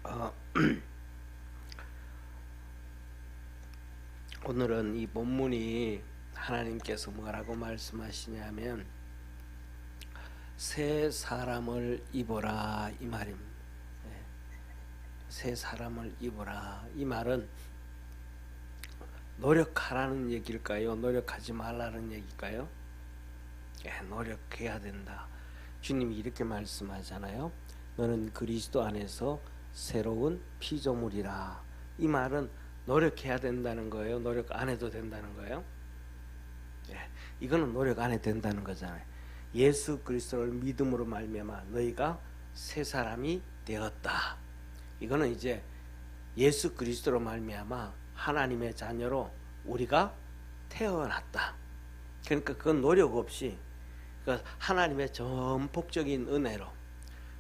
어, 오늘은 이 본문이 하나님께서 뭐라고 말씀하시냐면 새 사람을 입어라 이 말입니다. 예, 새 사람을 입어라 이 말은 노력하라는 얘기일까요? 노력하지 말라는 얘기일까요? 노력해야 된다. 주님이 이렇게 말씀하잖아요. 너는 그리스도 안에서 새로운 피조물이라. 이 말은 노력해야 된다는 거예요? 노력 안 해도 된다는 거예요? 이거는 노력 안 해도 된다는 거잖아요. 예수 그리스도를 믿음으로 말미암아 너희가 새 사람이 되었다. 이거는 이제 예수 그리스도로 말미암아 하나님의 자녀로 우리가 태어났다. 그러니까 그건 노력 없이 하나님의 전폭적인 은혜로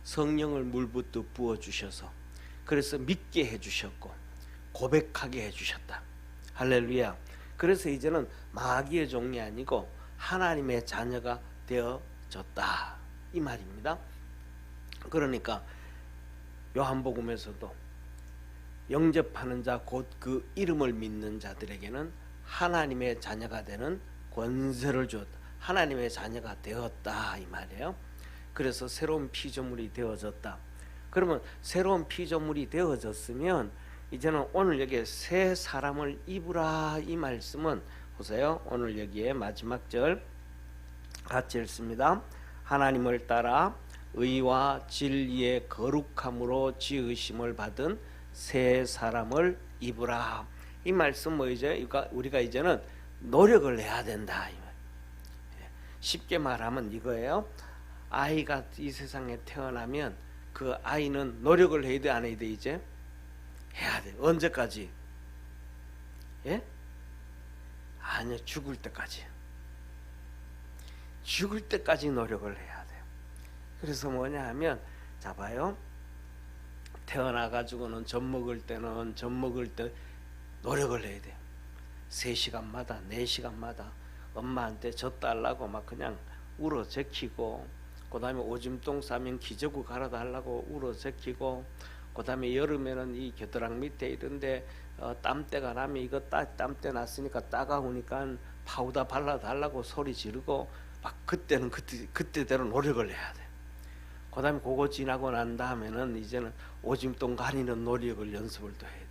성령을 물붓듯 부어주셔서 그래서 믿게 해주셨고 고백하게 해주셨다. 할렐루야. 그래서 이제는 마귀의 종이 아니고 하나님의 자녀가 되어졌다 이 말입니다. 그러니까 요한복음에서도 영접하는 자 곧 그 이름을 믿는 자들에게는 하나님의 자녀가 되는 권세를 주었다. 하나님의 자녀가 되었다 이 말이에요. 그래서 새로운 피조물이 되어졌다. 그러면 새로운 피조물이 되어졌으면 이제는 오늘 여기에 새 사람을 입으라 이 말씀은 보세요. 오늘 여기에 마지막 절 같이 읽습니다. 하나님을 따라 의와 진리의 거룩함으로 지으심을 받은 새 사람을 입으라. 이 말씀 뭐이제 우리가 이제는 노력을 해야 된다. 쉽게 말하면 이거예요. 아이가 이 세상에 태어나면 그 아이는 노력을 해야 돼, 안 해야 돼? 이제 해야 돼. 언제까지? 예? 아니요, 죽을 때까지. 죽을 때까지 노력을 해야 돼요. 그래서 뭐냐 하면, 자 봐요. 태어나가지고는 젖 먹을 때는 젖 먹을 때 노력을 해야 돼요. 3시간마다 4시간마다 엄마한테 젖 달라고 막 그냥 울어 제키고, 그 다음에 오줌똥 싸면 기저귀 갈아 달라고 울어 제키고, 그 다음에 여름에는 이 겨드랑 밑에 이런데 땀때가 나면 이거 땀때 났으니까 따가우니까 파우더 발라 달라고 소리 지르고 막 그때는 그때대로 노력을 해야 돼. 그 다음에 그거 지나고 난 다음에는 이제는 오줌똥 가리는 노력을 연습을 또 해야 돼.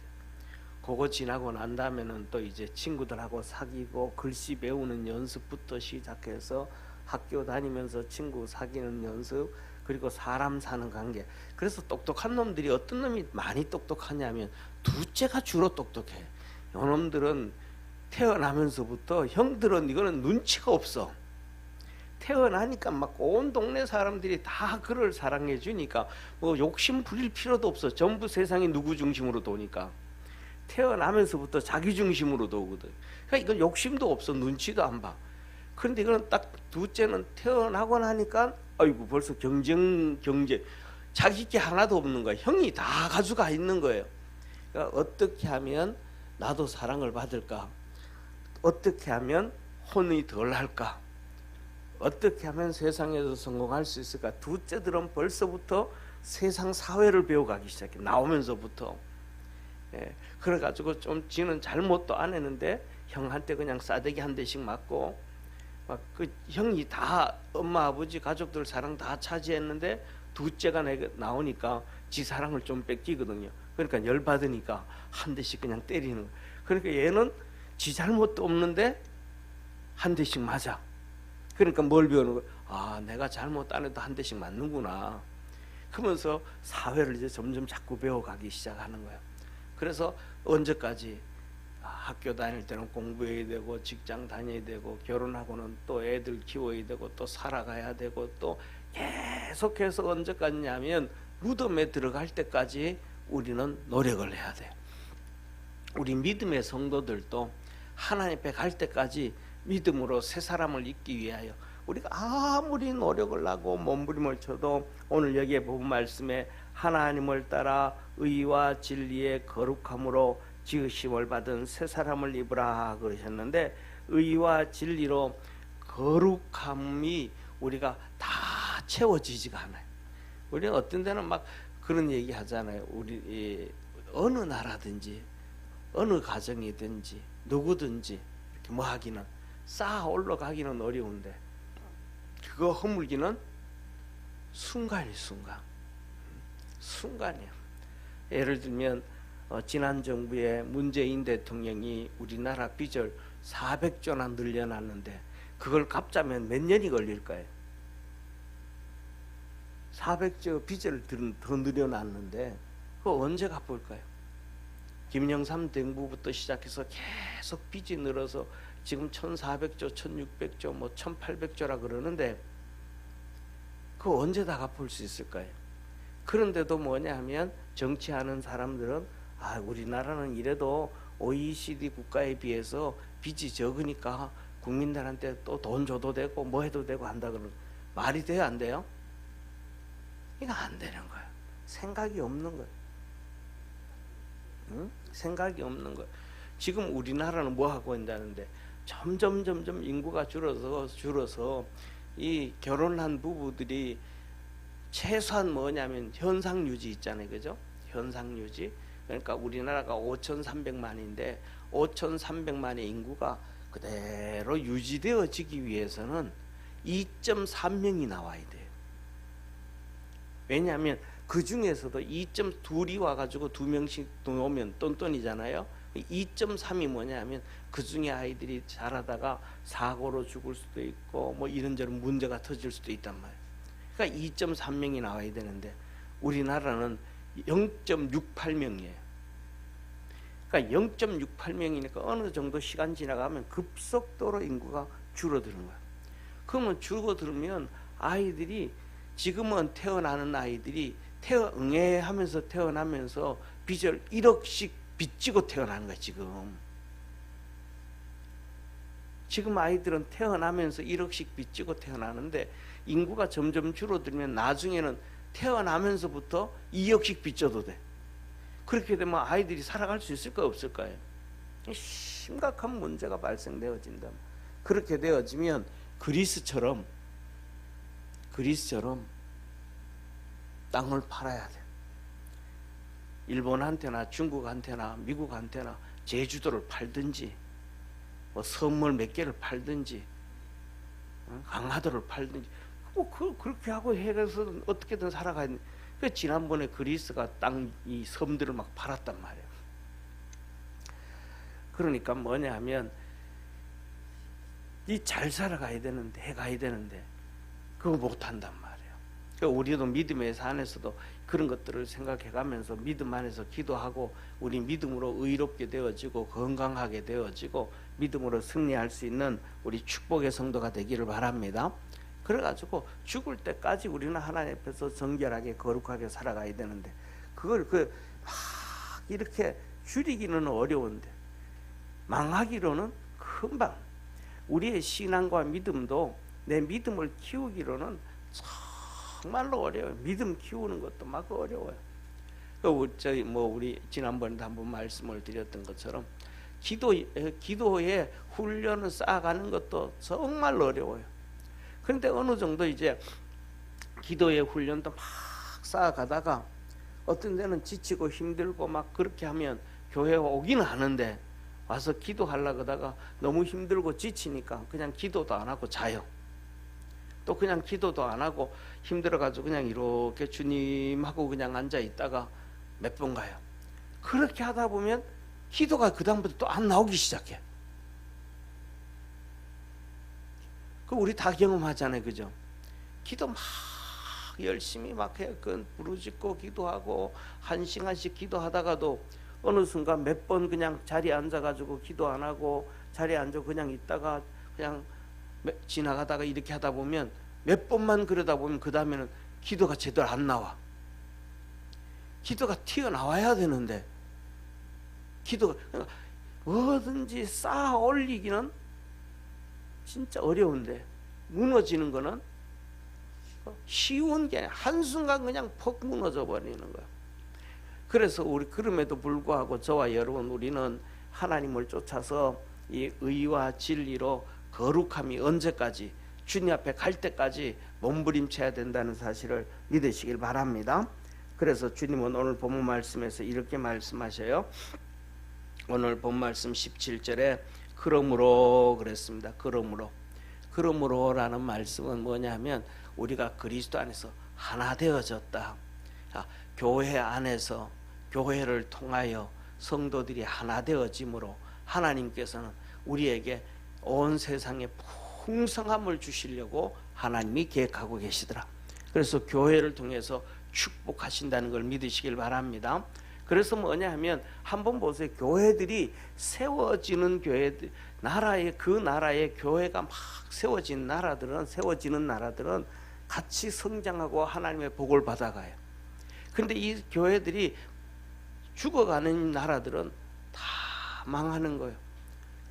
그거 지나고 난 다음에는 또 이제 친구들하고 사귀고 글씨 배우는 연습부터 시작해서 학교 다니면서 친구 사귀는 연습, 그리고 사람 사는 관계. 그래서 똑똑한 놈들이 어떤 놈이 많이 똑똑하냐면 둘째가 주로 똑똑해. 요놈들은 태어나면서부터 형들은 이거는 눈치가 없어. 태어나니까 막 온 동네 사람들이 다 그를 사랑해 주니까 뭐 욕심 부릴 필요도 없어. 전부 세상이 누구 중심으로 도니까. 태어나면서부터 자기 중심으로 도거든. 그러니까 이건 욕심도 없어. 눈치도 안 봐. 그런데 이거는 딱 둘째는 태어나고 나니까 아이고 벌써 경제 자기 게 하나도 없는 거야. 형이 다 가져가 있는 거예요. 그러니까 어떻게 하면 나도 사랑을 받을까? 어떻게 하면 혼이 덜 할까? 어떻게 하면 세상에서 성공할 수 있을까? 둘째들은 벌써부터 세상 사회를 배워가기 시작해. 나오면서부터. 그래가지고 좀 지는 잘못도 안 했는데 형한테 그냥 싸대기 한 대씩 맞고 막 그 형이 다 엄마 아버지 가족들 사랑 다 차지했는데 둘째가 나오니까 지 사랑을 좀 뺏기거든요. 그러니까 열받으니까 한 대씩 그냥 때리는 거예요. 그러니까 얘는 지 잘못도 없는데 한 대씩 맞아. 그러니까 뭘 배우는 거야? 아, 내가 잘못 안 해도 한 대씩 맞는구나. 그러면서 사회를 이제 점점 자꾸 배워가기 시작하는 거야. 그래서 언제까지? 학교 다닐 때는 공부해야 되고 직장 다녀야 되고 결혼하고는 또 애들 키워야 되고 또 살아가야 되고 또 계속해서 언제까지냐면 무덤에 들어갈 때까지 우리는 노력을 해야 돼. 우리 믿음의 성도들도 하나님 앞에 갈 때까지 믿음으로 새 사람을 입기 위하여 우리가 아무리 노력을 하고 몸부림을 쳐도 오늘 여기에 본 말씀에 하나님을 따라 의와 진리의 거룩함으로 지으심을 받은 새 사람을 입으라 그러셨는데, 의와 진리로 거룩함이 우리가 다 채워지지가 않아요. 우리는 어떤 데는 막 그런 얘기 하잖아요. 우리 어느 나라든지 어느 가정이든지 누구든지 이렇게 뭐 하기는 쌓아 올라가기는 어려운데 그거 허물기는 순간이 순간이야. 예를 들면 지난 정부의 문재인 대통령이 우리나라 빚을 400조나 늘려놨는데 그걸 갚자면 몇 년이 걸릴까요? 400조 빚을 더 늘려놨는데 그거 언제 갚을까요? 김영삼 정부부터 시작해서 계속 빚이 늘어서 지금 1400조, 1600조, 뭐 1800조라 그러는데 그거 언제 다 갚을 수 있을까요? 그런데도 뭐냐 하면 정치하는 사람들은 우리나라는 이래도 OECD 국가에 비해서 빚이 적으니까 국민들한테 또 돈 줘도 되고 뭐 해도 되고 한다 그러는 말이 돼요, 안 돼요? 이거 안 되는 거야. 생각이 없는 거야. 응? 생각이 없는 거야. 지금 우리나라는 뭐 하고 있다는데 점점 인구가 줄어서 이 결혼한 부부들이 최소한 뭐냐면 현상 유지 있잖아요, 그죠? 현상 유지. 그러니까 우리나라가 5,300만인데 5,300만의 인구가 그대로 유지되어지기 위해서는 2.3명이 나와야 돼요. 왜냐하면 그 중에서도 2.2이 와가지고 2명씩 오면 똔똔이잖아요. 2.3이 뭐냐면 그 중에 아이들이 자라다가 사고로 죽을 수도 있고 뭐 이런저런 문제가 터질 수도 있단 말이에요. 그러니까 2.3명이 나와야 되는데 우리나라는 0.68명이에요. 그러니까 0.68명이니까 어느 정도 시간 지나가면 급속도로 인구가 줄어드는 거야. 그러면 줄어들면 아이들이 지금은 태어나는 아이들이 응애하면서 태어나면서 빚을 1억씩 빚지고 태어나는 거야. 지금 아이들은 태어나면서 1억씩 빚지고 태어나는데 인구가 점점 줄어들면 나중에는 태어나면서부터 2억씩 빚져도 돼. 그렇게 되면 아이들이 살아갈 수 있을까 없을까요? 심각한 문제가 발생되어진다. 그렇게 되어지면 그리스처럼 땅을 팔아야 돼. 일본한테나 중국한테나 미국한테나 제주도를 팔든지 뭐 선물 몇 개를 팔든지 강화도를 팔든지 그렇게 하고 해서 어떻게든 살아가야 돼. 그 지난번에 그리스가 이 섬들을 막 팔았단 말이에요. 그러니까 뭐냐 하면 이 잘 살아가야 되는데 해가야 되는데 그거 못한단 말이에요. 그러니까 우리도 믿음의 산에서도 그런 것들을 생각해가면서 믿음 안에서 기도하고 우리 믿음으로 의롭게 되어지고 건강하게 되어지고 믿음으로 승리할 수 있는 우리 축복의 성도가 되기를 바랍니다. 그래가지고 죽을 때까지 우리는 하나님 앞에서 정결하게 거룩하게 살아가야 되는데 그걸 막 이렇게 줄이기는 어려운데 망하기로는 금방. 우리의 신앙과 믿음도 내 믿음을 키우기로는 정말로 어려워요. 믿음 키우는 것도 막 어려워요. 우리 지난번에도 한번 말씀을 드렸던 것처럼 기도의 훈련을 쌓아가는 것도 정말 어려워요. 그런데 어느 정도 이제 기도의 훈련도 막 쌓아가다가 어떤 데는 지치고 힘들고 막 그렇게 하면 교회에 오기는 하는데 와서 기도하려고 하다가 너무 힘들고 지치니까 그냥 기도도 안 하고 자요. 또 그냥 기도도 안 하고 힘들어가지고 그냥 이렇게 주님하고 그냥 앉아 있다가 몇 번 가요. 그렇게 하다 보면 기도가 그 다음부터 또 안 나오기 시작해. 그 우리 다 경험하잖아요, 그죠? 기도 막 열심히 막 해, 부르짖고 기도하고 1시간씩 기도하다가도 어느 순간 몇 번 그냥 자리에 앉아가지고 기도 안 하고 자리에 앉아 그냥 있다가 그냥 지나가다가 이렇게 하다 보면 몇 번만 그러다 보면 그 다음에는 기도가 제대로 안 나와. 기도가 튀어나와야 되는데 기도가 뭐든지 쌓아 올리기는 진짜 어려운데 무너지는 거는 쉬운 게 아니라 한순간 그냥 퍽 무너져 버리는 거야. 그래서 우리 그럼에도 불구하고 저와 여러분 우리는 하나님을 쫓아서 이 의와 진리로 거룩함이 언제까지 주님 앞에 갈 때까지 몸부림쳐야 된다는 사실을 믿으시길 바랍니다. 그래서 주님은 오늘 본문 말씀에서 이렇게 말씀하셔요. 오늘 본 말씀 17절에 그러므로 그랬습니다. 그러므로라는 말씀은 뭐냐면 우리가 그리스도 안에서 하나 되어졌다. 교회 안에서 교회를 통하여 성도들이 하나 되어짐으로 하나님께서는 우리에게 온 세상에 풍성함을 주시려고 하나님이 계획하고 계시더라. 그래서 교회를 통해서 축복하신다는 걸 믿으시길 바랍니다. 그래서 뭐냐 하면 한번 보세요. 교회들이 세워지는 교회들, 그 나라의 교회가 막 세워지는 나라들은 같이 성장하고 하나님의 복을 받아가요. 그런데 이 교회들이 죽어가는 나라들은 다 망하는 거예요.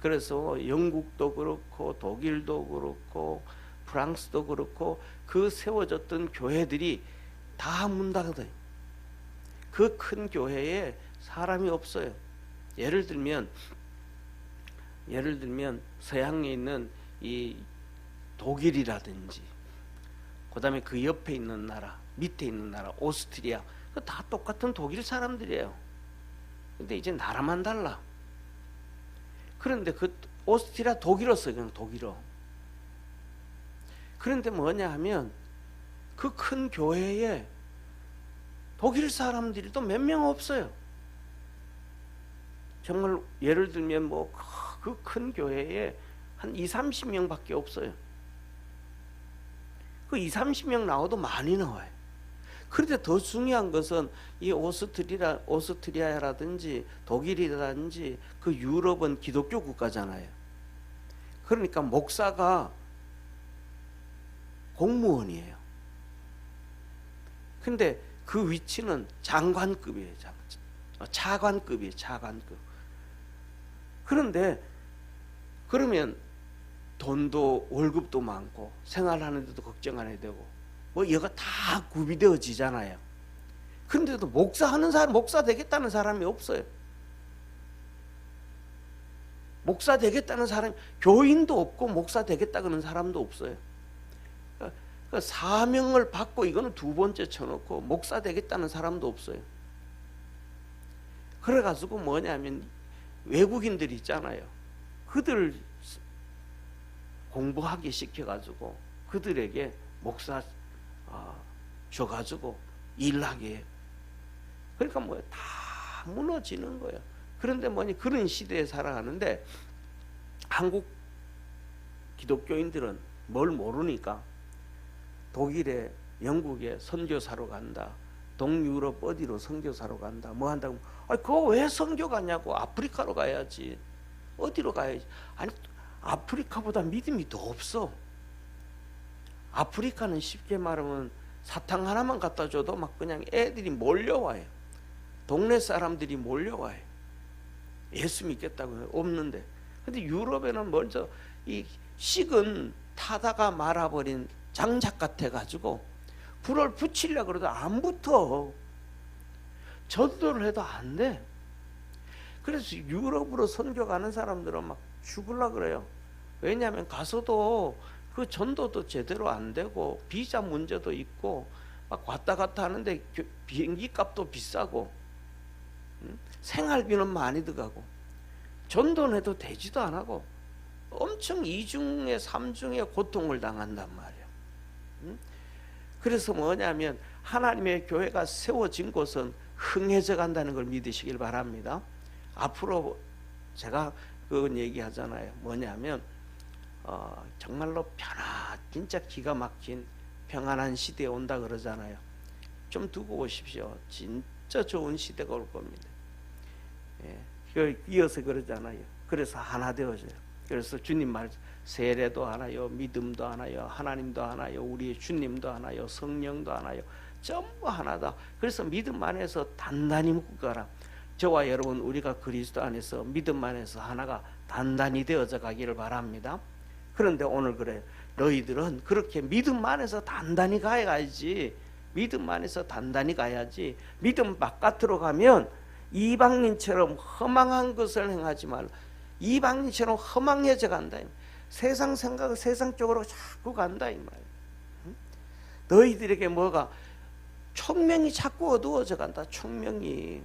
그래서 영국도 그렇고 독일도 그렇고 프랑스도 그렇고 그 세워졌던 교회들이 다 문 닫아요. 그 큰 교회에 사람이 없어요. 예를 들면 서양에 있는 이 독일이라든지 그다음에 그 옆에 있는 나라, 밑에 있는 나라 오스트리아, 그 다 똑같은 독일 사람들이에요. 근데 이제 나라만 달라. 그런데 그 오스트리아 독일어 써요. 그냥 독일어. 그런데 뭐냐 하면 그 큰 교회에 독일 사람들이 또 몇 명 없어요. 정말 예를 들면 뭐 그 큰 교회에 한 20-30명밖에 없어요. 그 20-30명 나와도 많이 나와요. 그런데 더 중요한 것은 이 오스트리아라든지 독일이라든지 그 유럽은 기독교 국가잖아요. 그러니까 목사가 공무원이에요. 근데 그 위치는 장관급이에요. 차관급이에요. 차관급. 그런데 그러면 돈도 월급도 많고 생활하는 데도 걱정 안 해도 되고 뭐 이거 다 구비되어지잖아요. 그런데도 목사 되겠다는 사람이 없어요. 목사 되겠다는 사람이, 교인도 없고 목사 되겠다 그러는 사람도 없어요. 그러니까 사명을 받고 이거는 두 번째 쳐놓고 목사 되겠다는 사람도 없어요. 그래가지고 뭐냐면 외국인들이 있잖아요. 그들 공부하게 시켜가지고 그들에게 목사 줘가지고 일하게 해요. 그러니까 뭐 다 무너지는 거예요. 그런데 뭐니 그런 시대에 살아가는데 한국 기독교인들은 뭘 모르니까 독일에 영국에 선교사로 간다. 동유럽 어디로 선교사로 간다. 뭐 한다고. 그거 왜 선교 가냐고. 아프리카로 가야지. 어디로 가야지. 아니 아프리카보다 믿음이 더 없어. 아프리카는 쉽게 말하면 사탕 하나만 갖다 줘도 막 그냥 애들이 몰려와요. 동네 사람들이 몰려와요. 예수 믿겠다고 없는데. 근데 유럽에는 먼저 이 식은 타다가 말아버린 장작 같아가지고 불을 붙이려고 그래도 안 붙어. 전도를 해도 안 돼. 그래서 유럽으로 선교 가는 사람들은 막 죽으려고 그래요. 왜냐하면 가서도 그 전도도 제대로 안 되고 비자 문제도 있고 막 왔다 갔다 하는데 비행기 값도 비싸고 생활비는 많이 들어가고 전도는 해도 되지도 안 하고 엄청 이중에 삼중에 고통을 당한단 말이에요. 그래서 뭐냐면 하나님의 교회가 세워진 곳은 흥해져 간다는 걸 믿으시길 바랍니다. 앞으로 제가 그건 얘기하잖아요. 뭐냐면 정말로 진짜 기가 막힌 평안한 시대에 온다 그러잖아요. 좀 두고 오십시오. 진짜 좋은 시대가 올 겁니다. 이어서 그러잖아요. 그래서 하나 되어져요. 그래서 주님 말 세례도 하나요, 믿음도 하나요, 하나님도 하나요, 우리의 주님도 하나요, 성령도 하나요, 전부 하나다. 그래서 믿음 안에서 단단히 묶고 가라. 저와 여러분 우리가 그리스도 안에서 믿음 안에서 하나가 단단히 되어져 가기를 바랍니다. 그런데 오늘 그래요. 너희들은 그렇게 믿음 안에서 단단히 가야지. 믿음 안에서 단단히 가야지. 믿음 바깥으로 가면 이방인처럼 허망한 것을 행하지 말라. 이방인처럼 허망해져 간다. 세상 생각, 세상 쪽으로 자꾸 간다 이 말이야. 너희들에게 뭐가 총명이 자꾸 어두워져 간다. 총명이.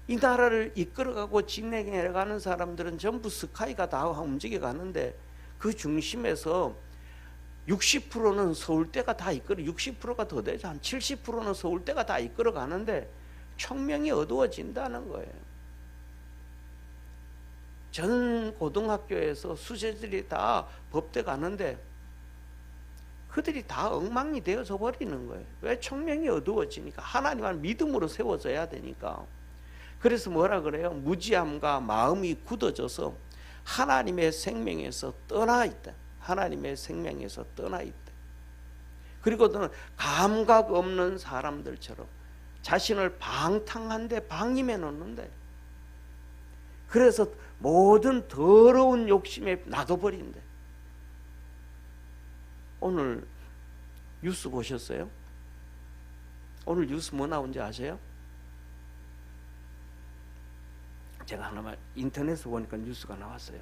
이 나라를 이끌어가고 진행해가는 사람들은 전부 스카이가 다 움직여 가는데 그 중심에서 60%는 서울대가 다 이끌어, 60%가 더 되죠. 한 70%는 서울대가 다 이끌어 가는데 총명이 어두워진다는 거예요. 전 고등학교에서 수재들이 다 법대 가는데 그들이 다 엉망이 되어져 버리는 거예요. 왜? 총명이 어두워지니까. 하나님을 믿음으로 세워져야 되니까. 그래서 뭐라 그래요? 무지함과 마음이 굳어져서 하나님의 생명에서 떠나 있다. 하나님의 생명에서 떠나 있다. 그리고는 감각 없는 사람들처럼 자신을 방탕한데 방임해 놓는데, 그래서 모든 더러운 욕심에 놔둬버린대. 오늘 뉴스 보셨어요? 오늘 뉴스 뭐 나온지 아세요? 제가 하나만 인터넷에 보니까 뉴스가 나왔어요.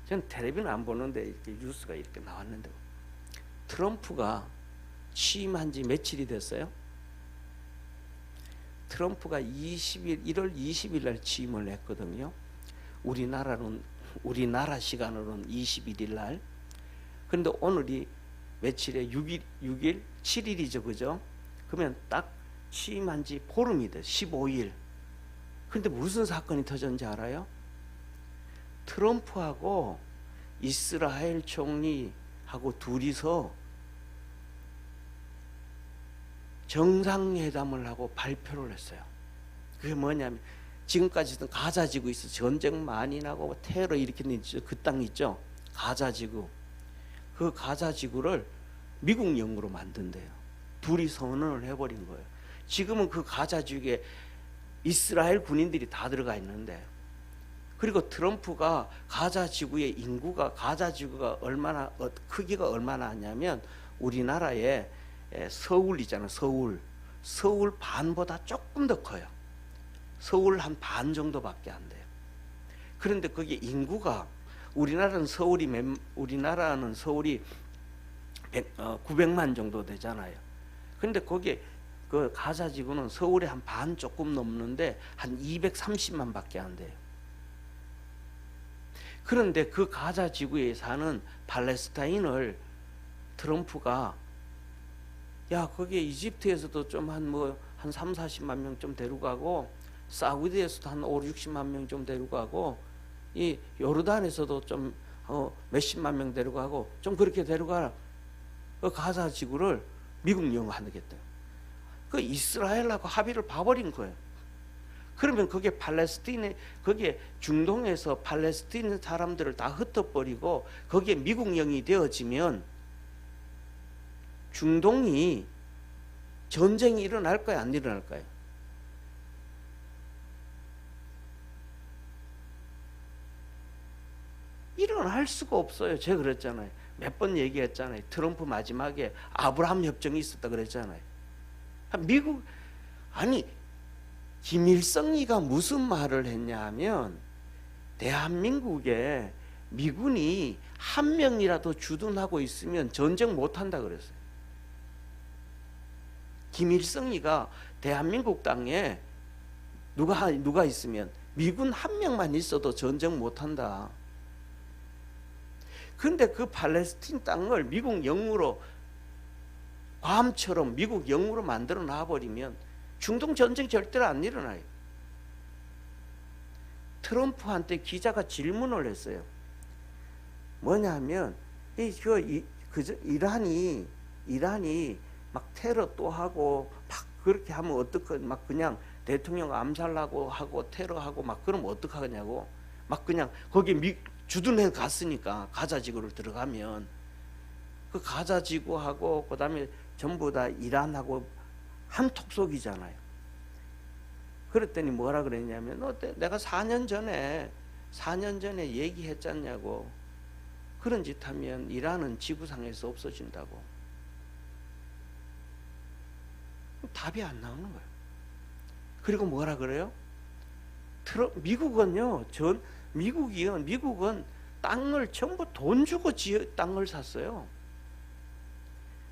저는 텔레비는 안 보는데 이렇게 뉴스가 이렇게 나왔는데, 트럼프가 취임한 지 며칠이 됐어요? 트럼프가 1월 20일 날 취임을 했거든요. 우리나라 시간으로는 21일 날. 그런데 오늘이 며칠에 6일, 7일이죠, 그죠? 그러면 딱 취임한 지 보름이 돼, 15일. 그런데 무슨 사건이 터졌는지 알아요? 트럼프하고 이스라엘 총리하고 둘이서 정상회담을 하고 발표를 했어요. 그게 뭐냐면, 지금까지도 가자지구 있어 전쟁 많이 나고 테러 일으키는 그 땅 있죠, 가자지구. 그 가자지구를 미국 영으로 만든대요. 둘이 선언을 해버린 거예요. 지금은 그 가자지구에 이스라엘 군인들이 다 들어가 있는데, 그리고 트럼프가 가자지구의 인구가, 가자지구가 얼마나 크기가 얼마나 하냐면 우리나라의 서울 있잖아요. 서울 반보다 조금 더 커요. 서울 한 반 정도밖에 안 돼요. 그런데 거기 인구가, 우리나라는 서울이 900만 정도 되잖아요. 그런데 거기 그 가자지구는 서울의 한 반 조금 넘는데 한 230만밖에 안 돼요. 그런데 그 가자지구에 사는 팔레스타인을 트럼프가, 야, 거기에 이집트에서도 좀 한 3, 40만 명 좀 데려가고, 사우디에서도 한 5, 60만 명 좀 데려가고, 이 요르단에서도 좀 몇십만 명 데려가고, 좀 그렇게 데려가라. 그 가자 지구를 미국 영하겠대요. 그 이스라엘하고 합의를 봐버린 거예요. 그러면 그게 거기에 중동에서 팔레스타인 사람들을 다 흩어버리고 거기에 미국 영이 되어지면 중동이 전쟁이 일어날까요, 안 일어날까요? 일어날 수가 없어요. 제가 그랬잖아요. 몇 번 얘기했잖아요. 트럼프 마지막에 아브라함 협정이 있었다 그랬잖아요. 김일성이가 무슨 말을 했냐 하면, 대한민국에 미군이 한 명이라도 주둔하고 있으면 전쟁 못한다 그랬어요. 김일성이가 대한민국 땅에 누가 있으면 미군 한 명만 있어도 전쟁 못한다. 그런데 그 팔레스틴 땅을 미국 영으로, 괌처럼 미국 영으로 만들어 놔버리면 중동 전쟁 절대로 안 일어나요. 트럼프한테 기자가 질문을 했어요. 뭐냐면, 이란이 막 테러 또 하고 막 그렇게 하면 어떡해, 막 그냥 대통령 암살하고 하고 테러하고 막 그러면 어떡하냐고. 막 그냥 거기 주둔해 갔으니까 가자지구를 들어가면 그 가자지구하고 그다음에 전부 다 이란하고 한 톡속이잖아요. 그랬더니 뭐라 그랬냐면, 내가 4년 전에 얘기했잖냐고. 그런 짓 하면 이란은 지구상에서 없어진다고. 답이 안 나오는 거예요. 그리고 뭐라 그래요? 미국은 땅을 전부 돈 주고 땅을 샀어요.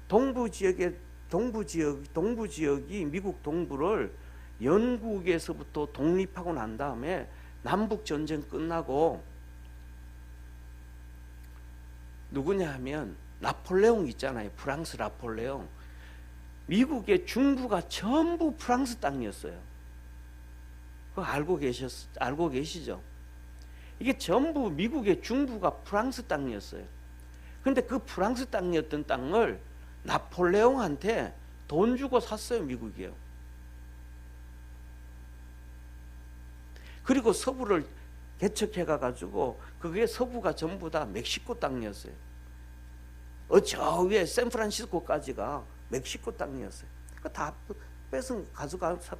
동부 지역에 동부 지역이 미국 동부를 영국에서부터 독립하고 난 다음에 남북 전쟁 끝나고 누구냐 하면 나폴레옹 있잖아요. 프랑스 나폴레옹. 미국의 중부가 전부 프랑스 땅이었어요. 그거 알고 계시죠? 이게 전부 미국의 중부가 프랑스 땅이었어요. 근데 그 프랑스 땅이었던 땅을 나폴레옹한테 돈 주고 샀어요, 미국이요. 그리고 서부를 개척해가지고 그게 서부가 전부 다 멕시코 땅이었어요. 저 위에 샌프란시스코까지가 멕시코 땅이었어요. 다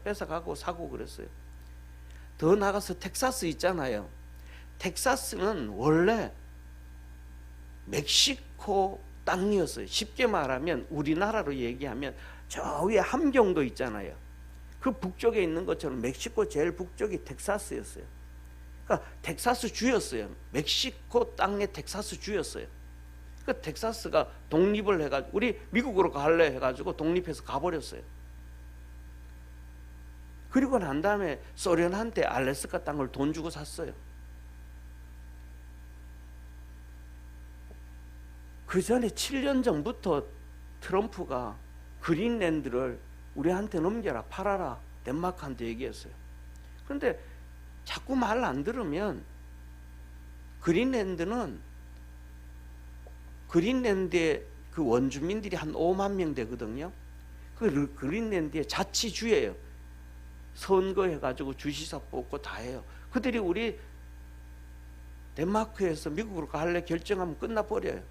뺏어가고 사고 그랬어요. 더 나가서 텍사스 있잖아요. 텍사스는 원래 멕시코 땅이었어요. 쉽게 말하면 우리나라로 얘기하면 저 위에 함경도 있잖아요. 그 북쪽에 있는 것처럼 멕시코 제일 북쪽이 텍사스였어요. 그러니까 텍사스 주였어요. 멕시코 땅의 텍사스 주였어요. 그 텍사스가 독립을 해가지고 우리 미국으로 갈래 해가지고 독립해서 가버렸어요. 그리고 난 다음에 소련한테 알래스카 땅을 돈 주고 샀어요. 그 전에 7년 전부터 트럼프가 그린랜드를 우리한테 넘겨라, 팔아라, 덴마크한테 얘기했어요. 그런데 자꾸 말 안 들으면 그린랜드의 그 원주민들이 한 5만 명 되거든요. 그 그린랜드의 자치주예요. 선거해가지고 주지사 뽑고 다 해요. 그들이 우리 덴마크에서 미국으로 갈래 결정하면 끝나버려요.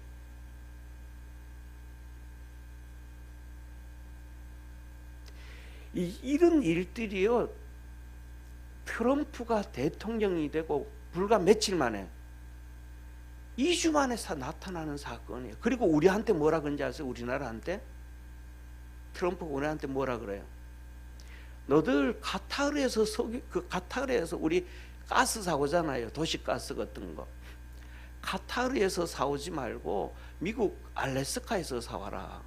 이런 일들이요, 트럼프가 대통령이 되고 불과 며칠 만에 2주 만에 나타나는 사건이에요. 그리고 우리한테 뭐라 그런지 아세요? 우리나라한테? 트럼프가 우리한테 뭐라 그래요? 너들 카타르에서 카타르에서 우리 가스 사오잖아요. 도시가스 같은 거. 카타르에서 사오지 말고 미국 알래스카에서 사와라.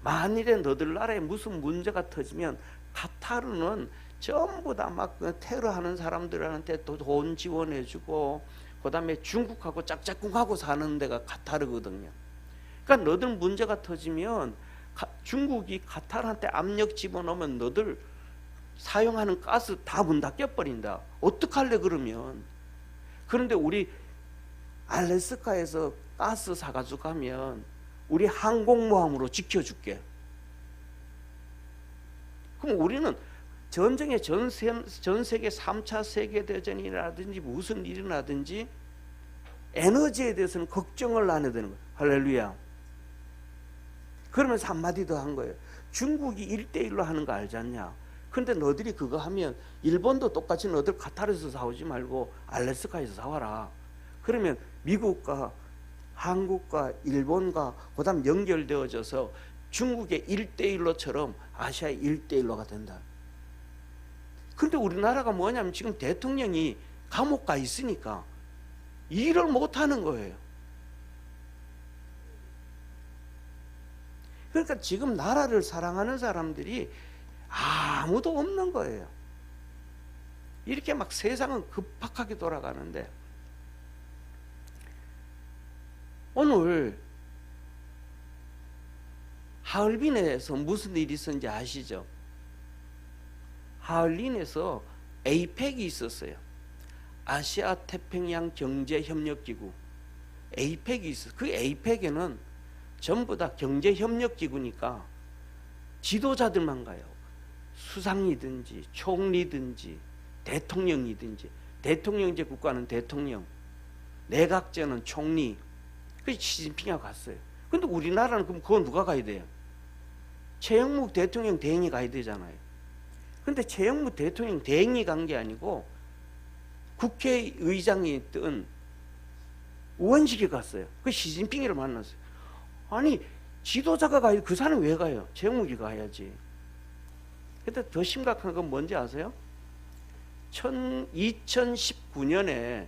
만일에 너들 나라에 무슨 문제가 터지면 카타르는 전부 다 막 테러하는 사람들한테 돈 지원해주고 그 다음에 중국하고 짝짝꿍하고 사는 데가 카타르거든요. 그러니까 너들 문제가 터지면 중국이 카타르한테 압력 집어넣으면 너들 사용하는 가스 다 문 닫혀버린다. 어떡할래 그러면. 그런데 우리 알래스카에서 가스 사가지고 가면 우리 항공모함으로 지켜줄게. 그럼 우리는 전쟁의 전 세계 3차 세계대전이라든지 무슨 일이라든지 에너지에 대해서는 걱정을 안 해야 되는 거예요. 할렐루야. 그러면서 한마디 더 한 거예요. 중국이 1대1로 하는 거 알지 않냐. 근데 너들이 그거 하면 일본도 똑같이 너들 카타르에서 사오지 말고 알래스카에서 사와라. 그러면 미국과 한국과 일본과 그 다음 연결되어져서 중국의 1대1로처럼 아시아의 1대1로가 된다. 근데 우리나라가 뭐냐면 지금 대통령이 감옥 가 있으니까 일을 못하는 거예요. 그러니까 지금 나라를 사랑하는 사람들이 아무도 없는 거예요. 이렇게 막 세상은 급박하게 돌아가는데 오늘 하얼빈에서 무슨 일이 있었는지 아시죠? 하얼빈에서 에이펙이 있었어요. 아시아 태평양 경제협력기구 에이펙이 있어요. 그 에이펙에는 전부 다 경제협력기구니까 지도자들만 가요. 수상이든지 총리든지 대통령이든지, 대통령제 국가는 대통령, 내각제는 총리. 그래서 시진핑이 갔어요. 근데 우리나라는 그럼 그거 누가 가야 돼요? 최영무 대통령 대행이 가야 되잖아요. 근데 최영무 대통령 대행이 간 게 아니고 국회의장이 뜬 우원식이 갔어요. 그 시진핑이를 만났어요. 아니 지도자가 가야 그 사람이 왜 가요? 최영무가 가야지. 근데 더 심각한 건 뭔지 아세요? 2019년에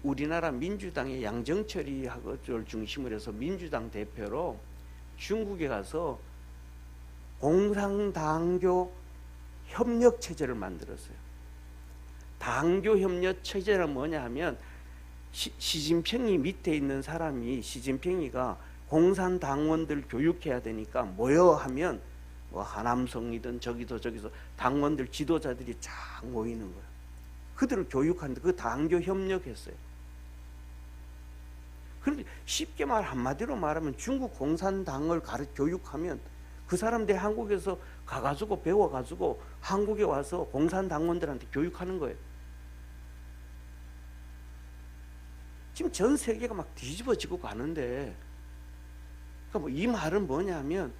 우리나라 민주당의 양정철이를 중심으로 해서 민주당 대표로 중국에 가서 공산당교 협력 체제를 만들었어요. 당교 협력 체제는 뭐냐 하면 시진핑이 밑에 있는 사람이 시진핑이가 공산당원들 교육해야 되니까 모여 하면 뭐 하남성이든 저기서 당원들 지도자들이 쫙 모이는 거예요. 그들을 교육하는데 그 당교 협력했어요. 그런데 쉽게 한마디로 말하면 중국 공산당을 교육하면 그 사람들이 한국에서 가가지고 배워가지고 한국에 와서 공산당원들한테 교육하는 거예요. 지금 전 세계가 막 뒤집어지고 가는데, 그러니까 뭐 이 말은 뭐냐면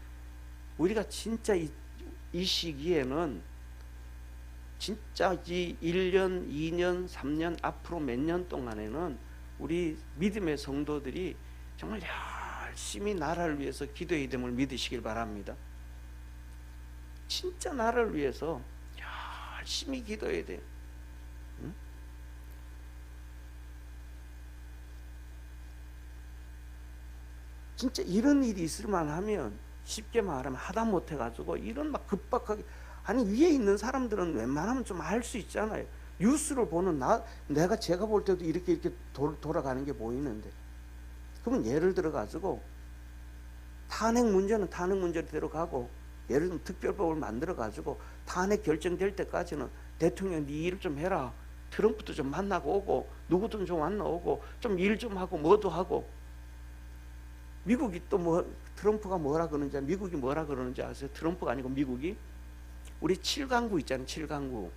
우리가 진짜 이 시기에는 진짜 이 1년, 2년, 3년 앞으로 몇 년 동안에는 우리 믿음의 성도들이 정말 열심히 나라를 위해서 기도해야 됨을 믿으시길 바랍니다. 진짜 나라를 위해서 열심히 기도해야 돼요. 응? 진짜 이런 일이 있을만 하면 쉽게 말하면 하다 못해가지고 이런 막 급박하게, 아니 위에 있는 사람들은 웬만하면 좀 알 수 있잖아요. 뉴스를 보는 제가 볼 때도 이렇게 돌아가는 게 보이는데, 그러면 예를 들어 가지고 탄핵 문제는 탄핵 문제대로 가고, 예를 들면 특별법을 만들어 가지고 탄핵 결정될 때까지는 대통령 네 일 좀 해라, 트럼프도 좀 만나고 오고 누구든 좀 만나오고 좀 일 좀 하고 뭐도 하고. 미국이 또 트럼프가 뭐라 그러는지, 미국이 뭐라 그러는지 아세요? 트럼프가 아니고 미국이 우리 7강구 있잖아요. 7강구.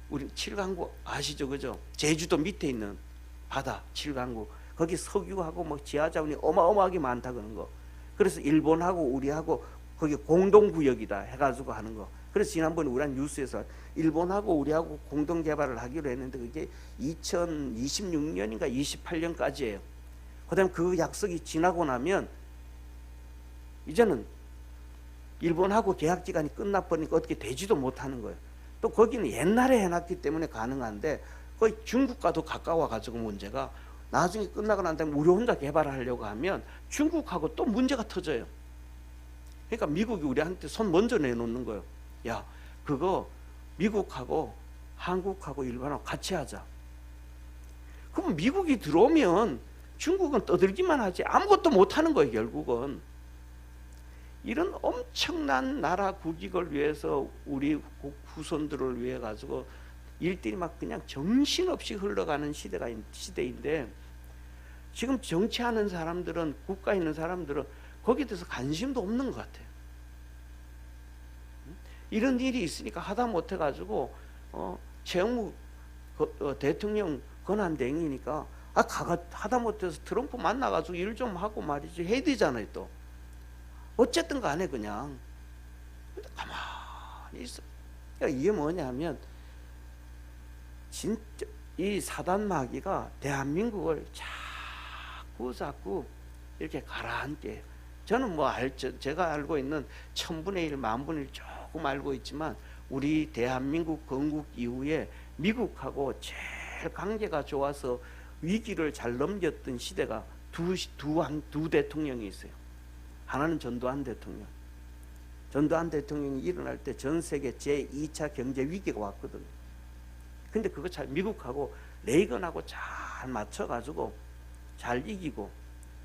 우리 7강구 아시죠? 그죠? 제주도 밑에 있는 바다 7강구. 거기 석유하고 뭐 지하자원이 어마어마하게 많다 그런 거. 그래서 일본하고 우리하고 거기 공동구역이다 해가지고 하는 거. 그래서 지난번에 우리 뉴스에서 일본하고 우리하고 공동개발을 하기로 했는데 그게 2026년인가 28년까지예요. 그 다음에 그 약속이 지나고 나면 이제는 일본하고 계약기간이 끝나버리니까 어떻게 되지도 못하는 거예요. 또 거기는 옛날에 해놨기 때문에 가능한데 거의 중국과도 가까워가지고 문제가 나중에 끝나고 난 다음에 우리 혼자 개발을 하려고 하면 중국하고 또 문제가 터져요. 그러니까 미국이 우리한테 손 먼저 내놓는 거예요. 야, 그거 미국하고 한국하고 일본하고 같이 하자. 그럼 미국이 들어오면 중국은 떠들기만 하지 아무것도 못하는 거예요. 결국은 이런 엄청난 나라 국익을 위해서 우리 후손들을 위해 가지고 일들이 막 그냥 정신없이 흘러가는 시대인데, 지금 정치하는 사람들은, 국가에 있는 사람들은 거기에 대해서 관심도 없는 것 같아요. 이런 일이 있으니까 하다 못해 가지고 최영무 대통령 권한대행이니까 하다 못해서 트럼프 만나가지고 일 좀 하고 말이지 해야 되잖아요. 또 어쨌든 간에 그냥 가만히 있어. 그러니까 이게 뭐냐면 진짜 이 사단 마귀가 대한민국을 자꾸 이렇게 가라앉게. 저는 제가 알고 있는 1000분의 1, 10,000분의 1 조금 알고 있지만 우리 대한민국 건국 이후에 미국하고 제일 관계가 좋아서 위기를 잘 넘겼던 시대가 두 대통령이 있어요. 하나는 전두환 대통령. 전두환 대통령이 일어날 때 전 세계 제2차 경제 위기가 왔거든요. 근데 그거 잘 미국하고 레이건하고 잘 맞춰가지고 잘 이기고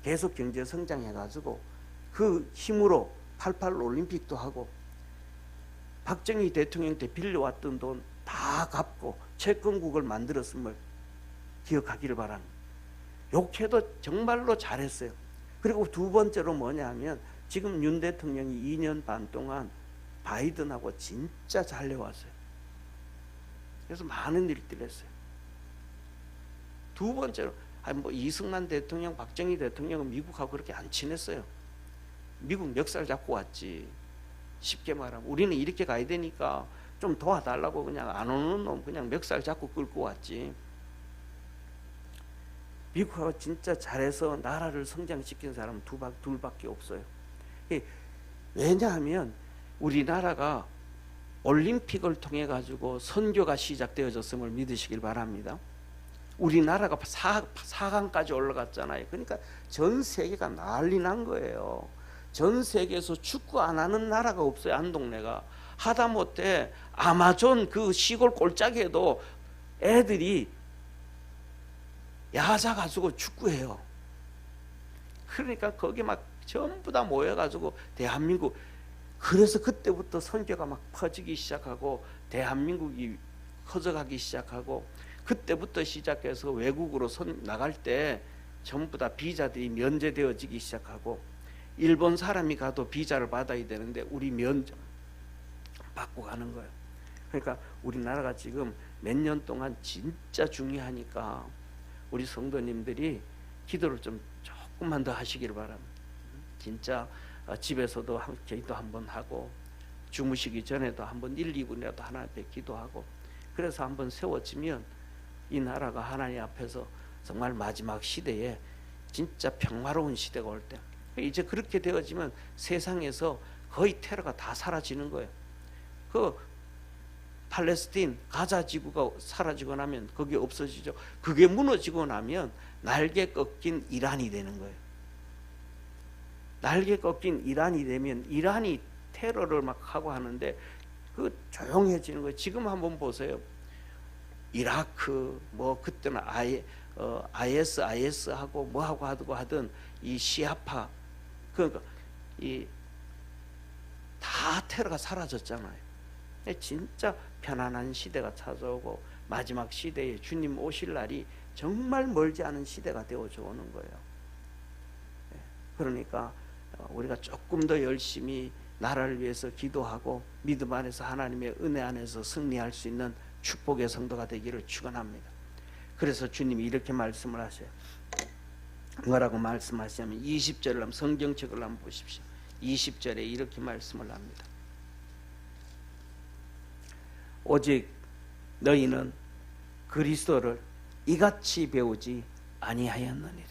계속 경제 성장해가지고 그 힘으로 88 올림픽도 하고 박정희 대통령 때 빌려왔던 돈 다 갚고 채권국을 만들었음을 기억하기를 바랍니다. 욕해도 정말로 잘했어요. 그리고 두 번째로 뭐냐면 지금 윤 대통령이 2년 반 동안 바이든하고 진짜 잘 해왔어요. 그래서 많은 일들을 했어요. 두 번째로 이승만 대통령, 박정희 대통령은 미국하고 그렇게 안 친했어요. 미국 멱살 잡고 왔지. 쉽게 말하면 우리는 이렇게 가야 되니까 좀 도와달라고 그냥 안 오는 놈 그냥 멱살 잡고 끌고 왔지. 미국하고 진짜 잘해서 나라를 성장시킨 사람은 둘밖에 없어요. 왜냐하면 우리나라가 올림픽을 통해 가지고 선교가 시작되어졌음을 믿으시길 바랍니다. 우리나라가 4강까지 올라갔잖아요. 그러니까 전 세계가 난리 난 거예요. 전 세계에서 축구 안 하는 나라가 없어요. 한 동네가. 하다못해 아마존 그 시골 골짜기에도 애들이 야자 가지고 축구해요. 그러니까 거기 막 전부 다 모여가지고 대한민국, 그래서 그때부터 선교가 막 퍼지기 시작하고 대한민국이 커져가기 시작하고, 그때부터 시작해서 외국으로 나갈 때 전부 다 비자들이 면제되어지기 시작하고, 일본 사람이 가도 비자를 받아야 되는데 우리 면제 받고 가는 거예요. 그러니까 우리나라가 지금 몇 년 동안 진짜 중요하니까 우리 성도님들이 기도를 좀 조금만 더 하시길 바랍니다. 진짜 집에서도 기도 한번 하고, 주무시기 전에도 한번 1, 2분이라도 하나님 앞에 기도하고, 그래서 한번 세워지면 이 나라가 하나님 앞에서 정말 마지막 시대에 진짜 평화로운 시대가 올 때, 이제 그렇게 되어지면 세상에서 거의 테러가 다 사라지는 거예요. 그 팔레스틴 가자 지구가 사라지고 나면 그게 없어지죠. 그게 무너지고 나면 날개 꺾인 이란이 되는 거예요. 날개 꺾인 이란이 되면 이란이 테러를 막 하고 하는데 그 조용해지는 거예요. 지금 한번 보세요. 이라크 뭐 그때는 IS 하고 뭐 하고 하던 이 시아파, 그러니까 이 다 테러가 사라졌잖아요. 진짜 편안한 시대가 찾아오고 마지막 시대에 주님 오실 날이 정말 멀지 않은 시대가 되어져 오는 거예요. 그러니까 우리가 조금 더 열심히 나라를 위해서 기도하고 믿음 안에서 하나님의 은혜 안에서 승리할 수 있는 축복의 성도가 되기를 축원합니다. 그래서 주님이 이렇게 말씀을 하셔요. 뭐라고 말씀하시냐면 20절을 한번 성경책을 한번 보십시오. 20절에 이렇게 말씀을 합니다. 오직 너희는 그리스도를 이같이 배우지 아니하였느니라.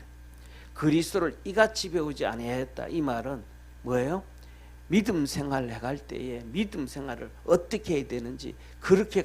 그리스도를 이같이 배우지 아니하였다. 이 말은 뭐예요? 믿음 생활을 해갈 때에 믿음 생활을 어떻게 해야 되는지 그렇게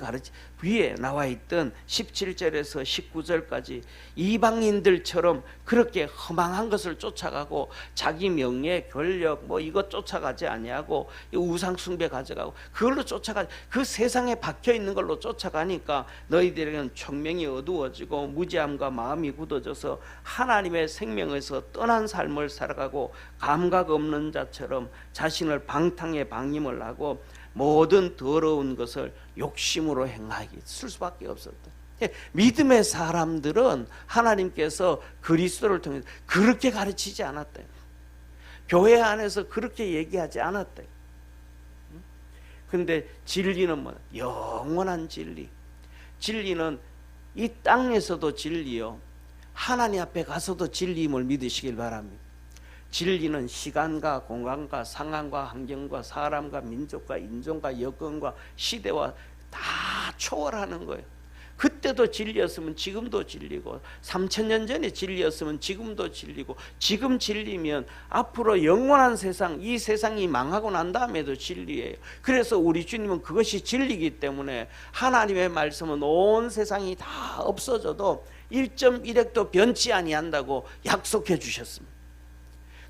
위에 나와 있던 17절에서 19절까지 이방인들처럼 그렇게 허망한 것을 쫓아가고 자기 명예, 권력 뭐 이것 쫓아가지 아니하고 우상 숭배 가져가고 그걸로 쫓아가, 그 세상에 박혀 있는 걸로 쫓아가니까 너희들에게는 총명이 어두워지고 무지함과 마음이 굳어져서 하나님의 생명에서 떠난 삶을 살아가고 감각 없는 자처럼 자신을 방탕에 방임을 하고 모든 더러운 것을 욕심으로 행하기 쓸 수밖에 없었다. 믿음의 사람들은 하나님께서 그리스도를 통해서 그렇게 가르치지 않았다. 교회 안에서 그렇게 얘기하지 않았다. 근데 진리는 뭐냐? 영원한 진리. 진리는 이 땅에서도 진리요, 하나님 앞에 가서도 진리임을 믿으시길 바랍니다. 진리는 시간과 공간과 상황과 환경과 사람과 민족과 인종과 여건과 시대와 다 초월하는 거예요. 그때도 진리였으면 지금도 진리고, 3000년 전에 진리였으면 지금도 진리고, 지금 진리면 앞으로 영원한 세상, 이 세상이 망하고 난 다음에도 진리예요. 그래서 우리 주님은 그것이 진리이기 때문에 하나님의 말씀은 온 세상이 다 없어져도 1.1핵도 변치 아니한다고 약속해 주셨습니다.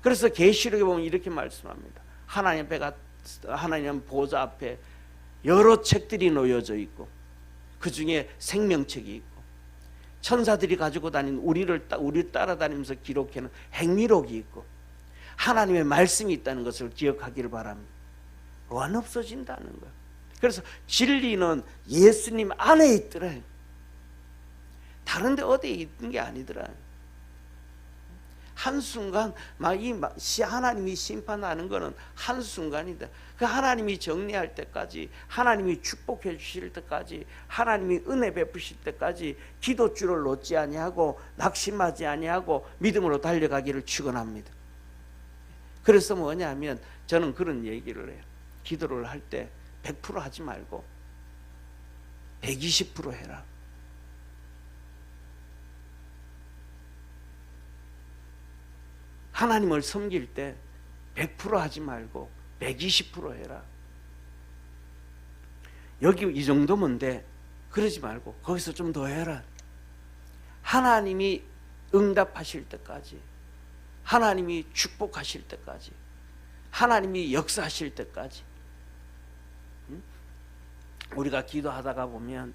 그래서 계시록에 보면 이렇게 말씀합니다. 하나님 보좌 앞에 여러 책들이 놓여져 있고 그 중에 생명책이 있고 천사들이 가지고 다니는 우리를 따라다니면서 기록해놓은 행위록이 있고 하나님의 말씀이 있다는 것을 기억하기를 바랍니다. 안 없어진다는 거예요. 그래서 진리는 예수님 안에 있더라요. 다른 데 어디에 있는 게 아니더라요. 한순간 하나님이 심판하는 것은 한순간이다. 그 하나님이 정리할 때까지, 하나님이 축복해 주실 때까지, 하나님이 은혜 베푸실 때까지 기도줄을 놓지 아니하고 낙심하지 아니하고 믿음으로 달려가기를 축원합니다. 그래서 뭐냐면 저는 그런 얘기를 해요. 기도를 할 때 100% 하지 말고 120% 해라. 하나님을 섬길 때 100% 하지 말고 120% 해라. 여기 이 정도면 돼. 그러지 말고 거기서 좀 더 해라. 하나님이 응답하실 때까지, 하나님이 축복하실 때까지, 하나님이 역사하실 때까지. 우리가 기도하다가 보면